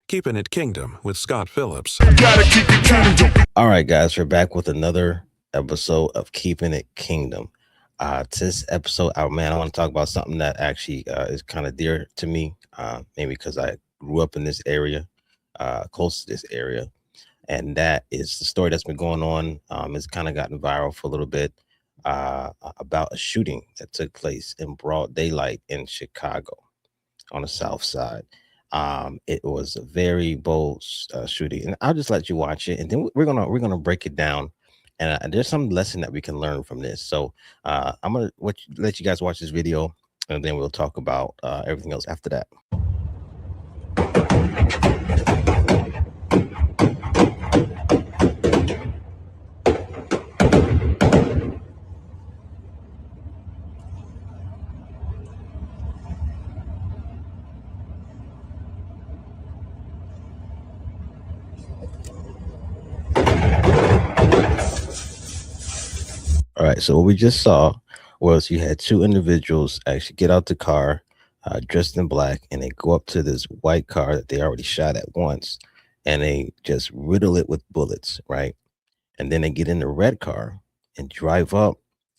Keepin' It Kingdom with Scott Phillips. All right, guys, we're back with another episode of Keeping It Kingdom. This episode, man, I want to talk about something that actually is kind of dear to me, maybe because I grew up in this area, close to this area, and that is the story that's been going on. It's kind of gotten viral for a little bit about a shooting that took place in broad daylight in Chicago on the South Side. It was a very bold shooting, and I'll just let you watch it, and then we're gonna break it down. And there's some lesson that we can learn from this. So I'm gonna let you guys watch this video, and then we'll talk about everything else after that. All right, so what we just saw was you had two individuals actually get out the car, dressed in black, and they go up to this white car that they already shot at once, and they just riddle it with bullets, right? And then they get in the red car and drive up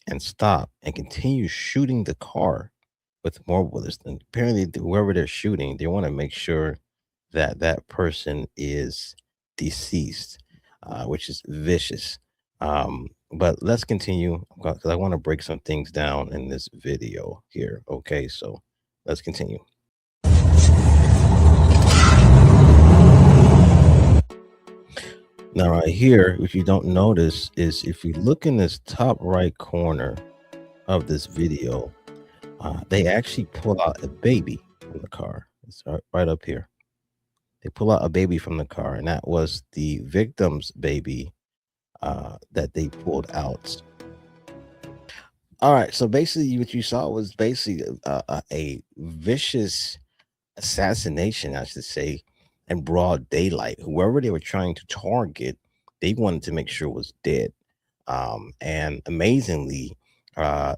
and stop and continue shooting the car with more bullets. And apparently, whoever they're shooting, they want to make sure that that person is deceased, which is vicious. But let's continue because I want to break some things down in this video here. Okay, so let's continue. Now, right here, if you don't notice, is if you look in this top right corner of this video, they actually pull out a baby from the car. It's right up here. They pull out a baby from the car, and that was the victim's baby that they pulled out. All right, so basically, what you saw was basically a vicious assassination, I should say, in broad daylight. Whoever they were trying to target, they wanted to make sure was dead. And amazingly, uh,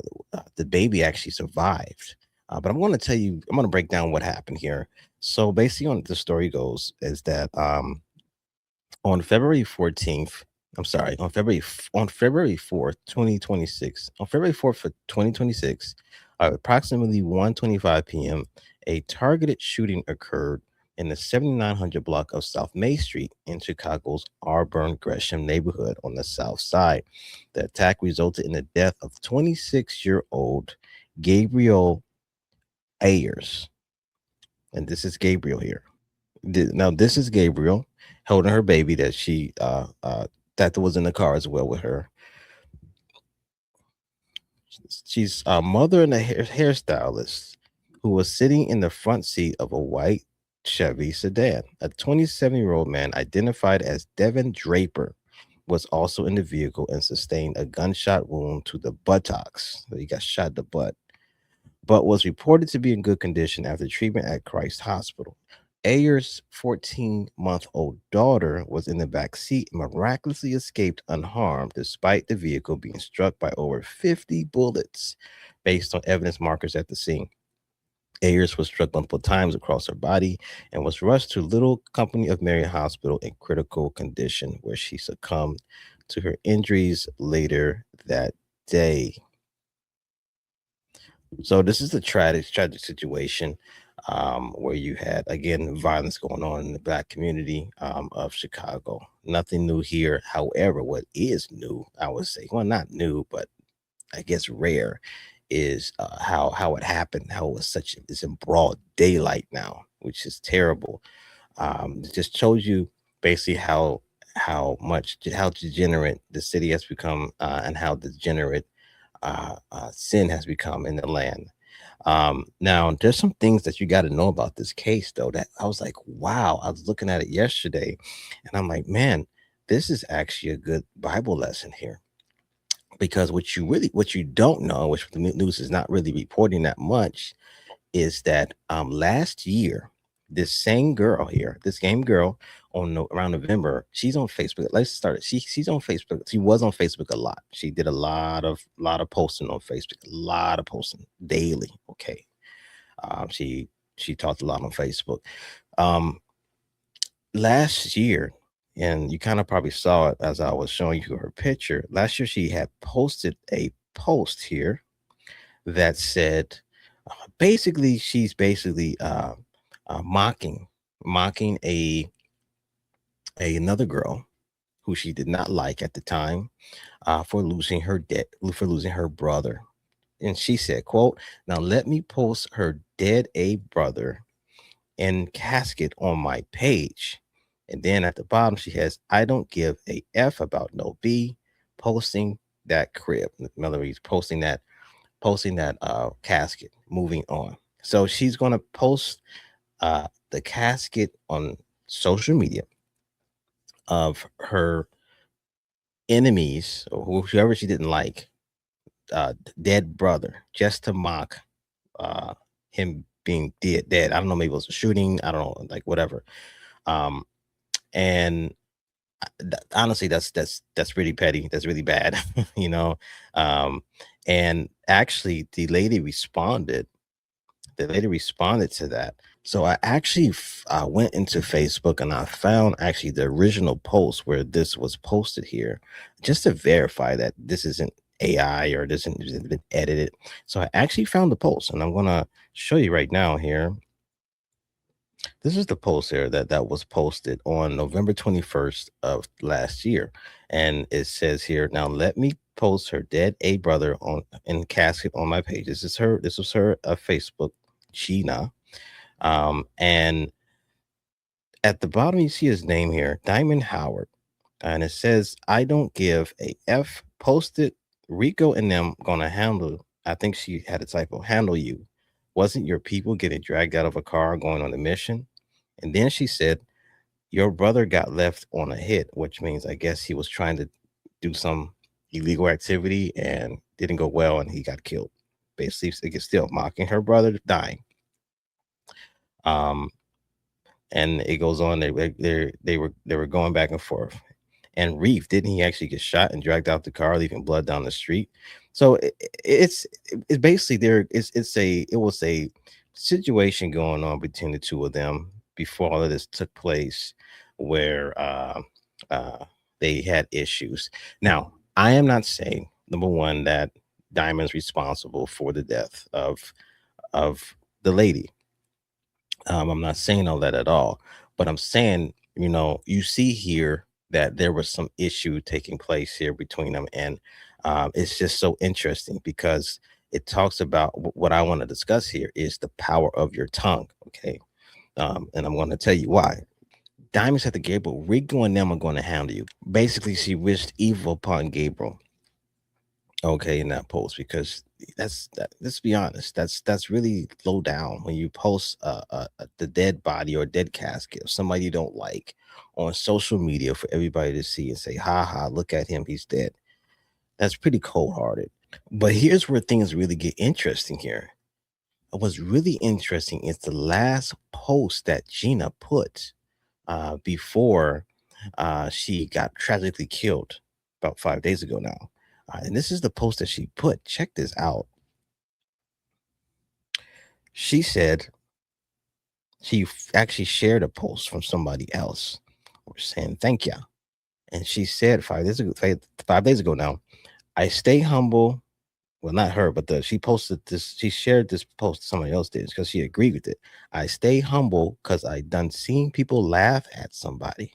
the baby actually survived. But I'm going to tell you, I'm going to break down what happened here. So basically, on the story goes is that on February 14th, I'm sorry, on February 4th, 2026, on February 4th of 2026, approximately 1:25 p.m., a targeted shooting occurred in the 7900 block of South May Street in Chicago's Auburn Gresham neighborhood on the South Side. The attack resulted in the death of 26-year-old Gabriel Ayers. And this is Gabriel here. Now, this is Gabriel holding her baby that she that was in the car as well with her. She's a mother and a hairstylist who was sitting in the front seat of a white Chevy sedan. A 27-year-old man identified as Devin Draper was also in the vehicle and sustained a gunshot wound to the buttocks. So he got shot in the butt, but was reported to be in good condition after treatment at Christ Hospital. Ayers' 14-month-old daughter was in the back seat and miraculously escaped unharmed despite the vehicle being struck by over 50 bullets based on evidence markers at the scene. Ayers was struck multiple times across her body and was rushed to Little Company of Mary Hospital in critical condition, where she succumbed to her injuries later that day. So this is a tragic situation where you had, again, violence going on in the Black community of Chicago. Nothing new here. However, what is new, I would say, well, not new, but I guess rare, is how it happened. How it was it's in broad daylight now, which is terrible. It just shows you basically how degenerate the city has become and how degenerate sin has become in the land. Now, there's some things that you got to know about this case, though, that I was like, wow, I was looking at it yesterday and I'm like, man, this is actually a good Bible lesson here. Because what you don't know, which the news is not really reporting that much, is that last year, this same girl here, this same girl around November, she's on Facebook. Let's start it. She's on Facebook. She was on Facebook a lot. She did a lot of posting on Facebook, a lot of posting daily. Okay. She talked a lot on Facebook. Um, last year, and you kind of probably saw it as I was showing you her picture. Last year, she had posted a post here that said, basically, she's basically mocking a another girl who she did not like at the time, for losing her brother. And she said, "quote Now let me post her dead a brother in casket on my page." And then at the bottom, she has, "I don't give a F about no B," posting that crib. Mallory's posting that casket, moving on. So she's gonna post the casket on social media of her enemies or whoever she didn't like, dead brother, just to mock uh him being dead. I don't know, maybe it was a shooting, I don't know, like whatever. Um and honestly, that's really petty. That's really bad, you know. Um, and actually, The lady responded to that. So I actually went into Facebook and I found actually the original post where this was posted here, just to verify that this isn't AI or this isn't been edited. So I actually found the post, and I'm gonna show you right now here. This is the post here that was posted on November 21st of last year. And it says here, "Now let me post her dead a brother on in casket on my page." This was her Facebook, Gina. And at the bottom you see his name here, Diamond Howard. And it says, "I don't give a F." Posted, "Rico and them gonna handle," I think she had a typo, "handle you. Wasn't your people getting dragged out of a car going on a mission?" And then she said, "Your brother got left on a hit," which means I guess he was trying to do some illegal activity and didn't go well and he got killed. Basically, still mocking her brother dying. Um, and it goes on. They were going back and forth. And Reef, didn't he actually get shot and dragged out the car, leaving blood down the street? So it's basically there. It was a situation going on between the two of them before all of this took place, where uh, they had issues. Now, I am not saying, number one, that Diamond's responsible for the death of the lady. I'm not saying all that at all, but I'm saying, you see here that there was some issue taking place here between them, and it's just so interesting because it talks about what I want to discuss here is the power of your tongue. Okay, and I'm going to tell you why. Diamond said to Gabriel, "Rico and them are going to handle you." Basically, she wished evil upon Gabriel. Okay, in that post, because let's be honest, that's really low down when you post the dead body or dead casket of somebody you don't like on social media for everybody to see and say, "Ha ha, look at him, he's dead." That's pretty cold hearted. But here's where things really get interesting here. What's really interesting is the last post that Gina put before she got tragically killed about 5 days ago now. And this is the post that she put. Check this out. She said actually shared a post from somebody else saying, "Thank you." And she said 5 days ago, 5 days ago now, "I stay humble." Well, not her, but she posted this. She shared this post. Somebody else did because she agreed with it. "I stay humble because I done seen people laugh at somebody,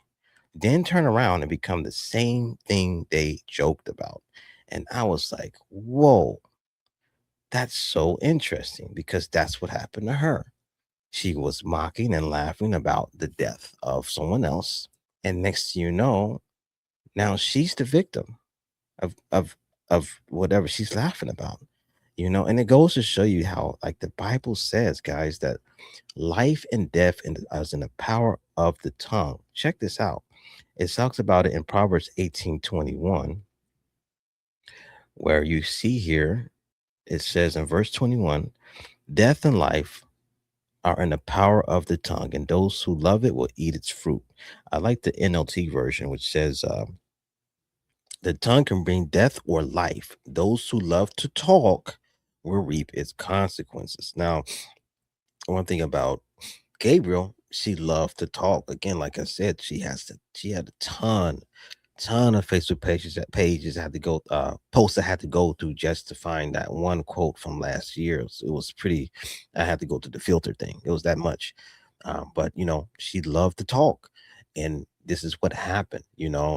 then turn around and become the same thing they joked about." And I was like, whoa, that's so interesting because that's what happened to her. She was mocking and laughing about the death of someone else. And next thing you know, now she's the victim of whatever she's laughing about. And it goes to show you how, like the Bible says, guys, that life and death is in the power of the tongue. Check this out. It talks about it in Proverbs 18:21, where you see here, it says in verse 21, "Death and life are in the power of the tongue, and those who love it will eat its fruit." I like the NLT version, which says, "The tongue can bring death or life. Those who love to talk will reap its consequences." Now, one thing about Gabriel, she loved to talk. Again, like I said, she had a ton of Facebook pages I had to go posts I had to go through just to find that one quote from last year. It was pretty. I had to go through the filter thing. It was that much. But she loved to talk, and this is what happened.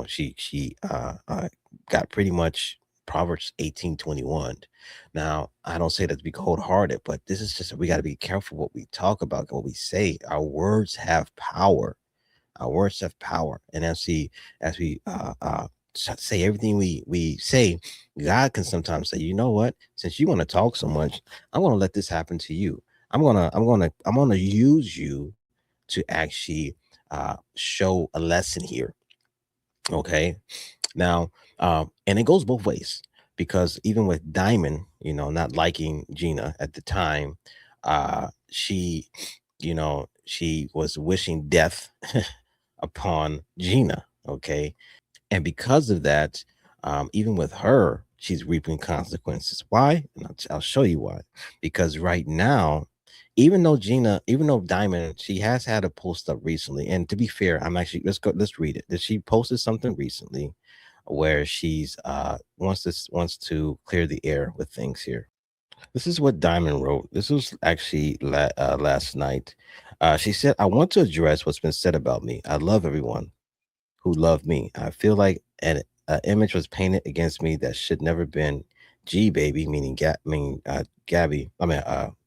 She got pretty much Proverbs 18:21. Now, I don't say that to be cold hearted, but this is just we got to be careful what we talk about, what we say. Our words have power. Our words have power, and as we say everything we say, God can sometimes say, you know what? Since you want to talk so much, I'm going to let this happen to you. I'm gonna use you to actually show a lesson here. Okay, now, and it goes both ways because even with Diamond, not liking Gina at the time, she was wishing death upon Gina. Okay, and because of that, even with her, she's reaping consequences. Why? And I'll show you why. Because right now, even though Diamond, she has had a post up recently. And to be fair, let's read it. That she posted something recently where she's wants to clear the air with things here. This is what Diamond wrote. This was actually last night. She said, "I want to address what's been said about me. I love everyone who loved me. I feel like an image was painted against me that should never been. G baby, Gabby.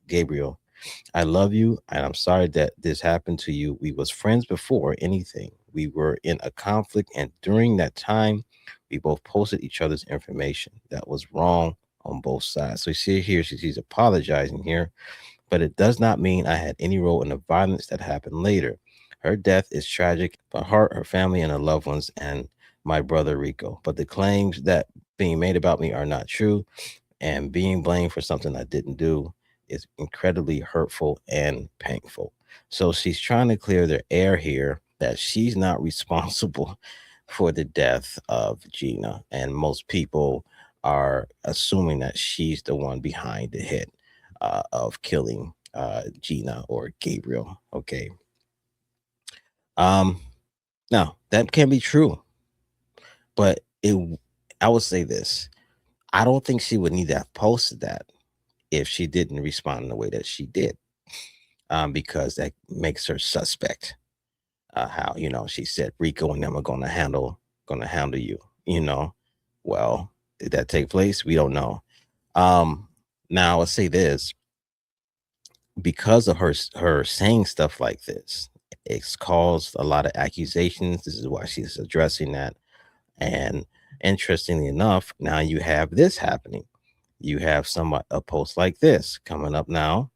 Gabriel. I love you, and I'm sorry that this happened to you. We was friends before anything. We were in a conflict, and during that time, we both posted each other's information. That was wrong on both sides. So you see here, she's apologizing here, but it does not mean I had any role in the violence that happened later. Her death is tragic for her family, and her loved ones, and my brother Rico. But the claims that being made about me are not true, and being blamed for something I didn't do is incredibly hurtful and painful. So she's trying to clear the air here that she's not responsible for the death of Gina. And most people are assuming that she's the one behind the hit of killing Gina or Gabriel. Okay. Um, Now that can be true, but I would say this. I don't think she would need to have posted that if she didn't respond in the way that she did, because that makes her suspect. How she said Rico and them are gonna handle you. You know, well, did that take place? We don't know. Um, Now I'll say this: because of her saying stuff like this, it's caused a lot of accusations. This is why she's addressing that. And interestingly enough, now you have this happening. You have a post like this coming up now.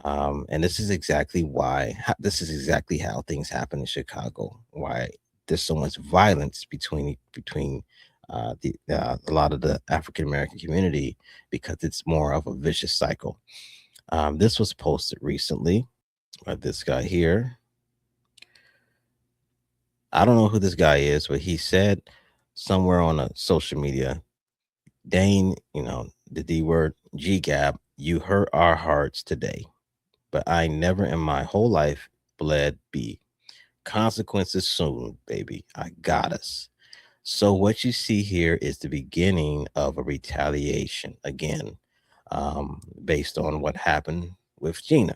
And this is exactly how things happen in Chicago. Why there's so much violence between a lot of the African American community because it's more of a vicious cycle. This was posted recently by this guy here. I don't know who this guy is, but he said somewhere on a social media, Dane, the D word, G Gab, you hurt our hearts today, but I never in my whole life bled B. Consequences soon, baby. I got us. So what you see here is the beginning of a retaliation again, based on what happened with Gina.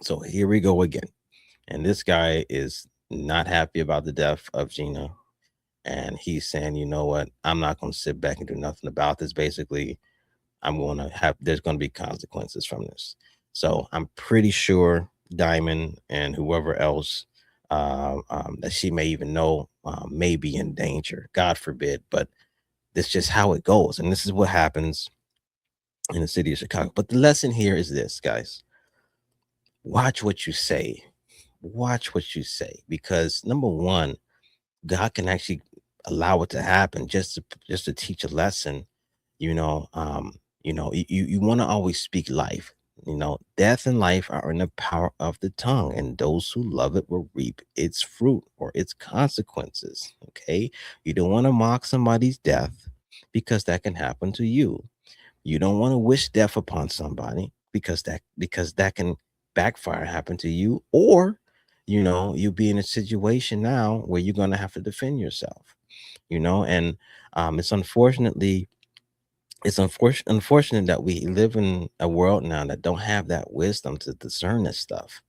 So here we go again. And this guy is not happy about the death of Gina. And he's saying, you know what? I'm not going to sit back and do nothing about this. Basically, there's going to be consequences from this. So I'm pretty sure Diamond and whoever else that she may even know may be in danger. God forbid. But that's just how it goes. And this is what happens in the city of Chicago. But the lesson here is this, guys: watch what you say. Watch what you say. Because number one, God can actually allow it to happen just to teach a lesson. You want to always speak life. Death and life are in the power of the tongue, and those who love it will reap its fruit or its consequences. Okay, you don't want to mock somebody's death because that can happen to you. You don't want to wish death upon somebody because that can backfire, happen to you, or you'll be in a situation now where you're going to have to defend yourself, and it's unfortunate that we live in a world now that don't have that wisdom to discern this stuff.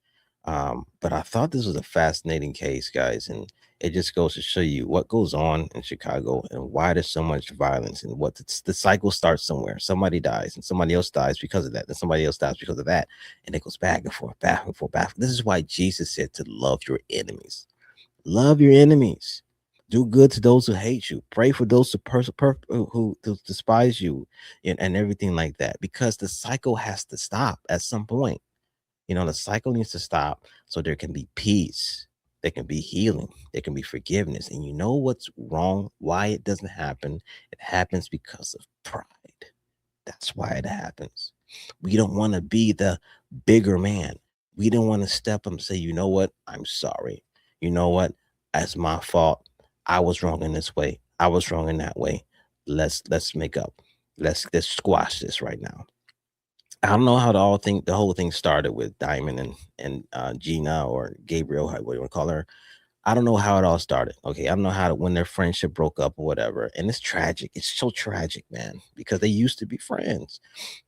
But I thought this was a fascinating case, guys, and it just goes to show you what goes on in Chicago and why there's so much violence, and what the cycle starts somewhere. Somebody dies and somebody else dies because of that, and somebody else dies because of that, and it goes back and forth, back and forth, back. This is why Jesus said to love your enemies. Love your enemies. Do good to those who hate you. Pray for those who despise you, and everything like that. Because the cycle has to stop at some point. The cycle needs to stop so there can be peace. There can be healing. There can be forgiveness. And you know what's wrong? Why it doesn't happen? It happens because of pride. That's why it happens. We don't want to be the bigger man. We don't want to step up and say, you know what? I'm sorry. You know what? That's my fault. I was wrong in this way. I was wrong in that way. Let's make up. Let's squash this right now. I don't know how the whole thing started with Diamond and Gina, or Gabriel, what do you want to call her? I don't know how it all started. Okay, I don't know when their friendship broke up or whatever. And it's tragic. It's so tragic, man, because they used to be friends,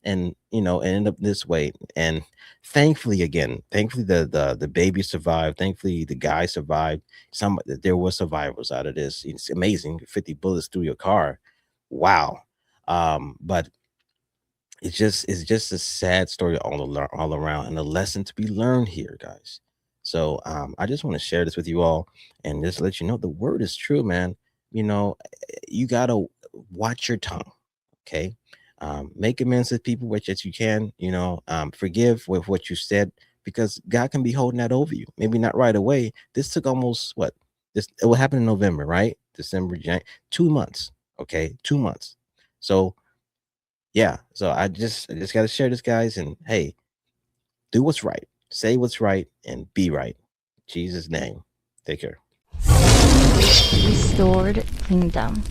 and it ended up this way. And thankfully the baby survived. Thankfully the guy survived. There were survivors out of this. It's amazing. 50 bullets through your car. Wow. But it's just a sad story all around, and a lesson to be learned here, guys. So I just want to share this with you all, and just let you know the word is true, man. You gotta watch your tongue. Okay. Make amends with people which as you can. Forgive with what you said, because God can be holding that over you. Maybe not right away. This took almost what? This it will happen in November, right? December, January, 2 months. Okay, 2 months. So yeah, so I just got to share this, guys, and hey, do what's right, say what's right, and be right. In Jesus' name, take care. Restored Kingdom.